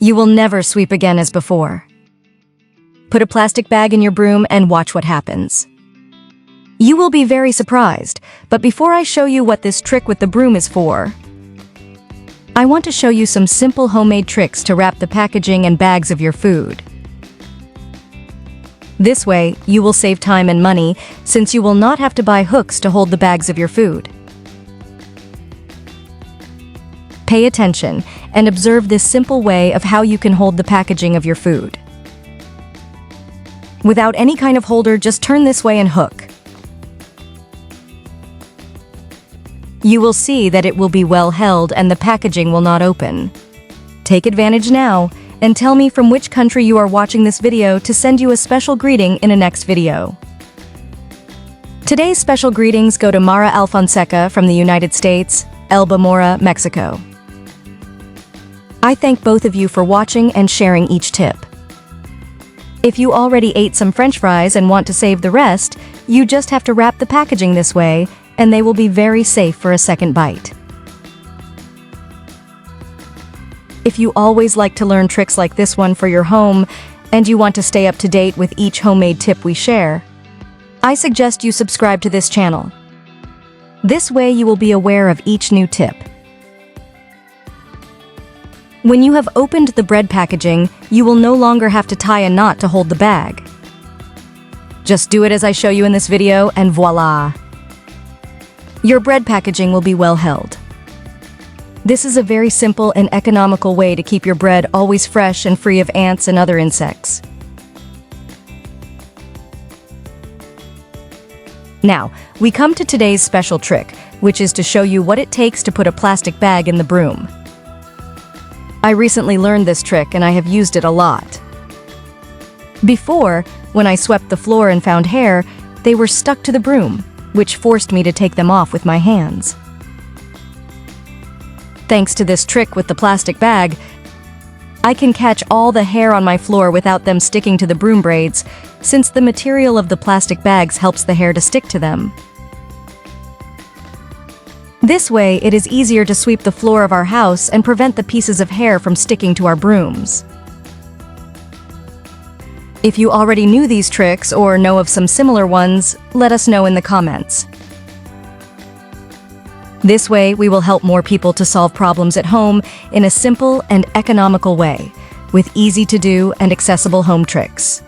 You will never sweep again as before. Put a plastic bag in your broom and watch what happens. You will be very surprised, but before I show you what this trick with the broom is for, I want to show you some simple homemade tricks to wrap the packaging and bags of your food. This way, you will save time and money, since you will not have to buy hooks to hold the bags of your food. Pay attention and observe this simple way of how you can hold the packaging of your food. Without any kind of holder, just turn this way and hook. You will see that it will be well held and the packaging will not open. Take advantage now and tell me from which country you are watching this video to send you a special greeting in a next video. Today's special greetings go to Mara Alfonseca from the United States, Elba Mora, Mexico. I thank both of you for watching and sharing each tip. If you already ate some French fries and want to save the rest, you just have to wrap the packaging this way, and they will be very safe for a second bite. If you always like to learn tricks like this one for your home, and you want to stay up to date with each homemade tip we share, I suggest you subscribe to this channel. This way you will be aware of each new tip. When you have opened the bread packaging, you will no longer have to tie a knot to hold the bag. Just do it as I show you in this video, and voila! Your bread packaging will be well held. This is a very simple and economical way to keep your bread always fresh and free of ants and other insects. Now, we come to today's special trick, which is to show you what it takes to put a plastic bag in the broom. I recently learned this trick and I have used it a lot. Before, when I swept the floor and found hair, they were stuck to the broom, which forced me to take them off with my hands. Thanks to this trick with the plastic bag, I can catch all the hair on my floor without them sticking to the broom braids, since the material of the plastic bags helps the hair to stick to them. This way, it is easier to sweep the floor of our house and prevent the pieces of hair from sticking to our brooms. If you already knew these tricks or know of some similar ones, let us know in the comments. This way, we will help more people to solve problems at home in a simple and economical way, with easy-to-do and accessible home tricks.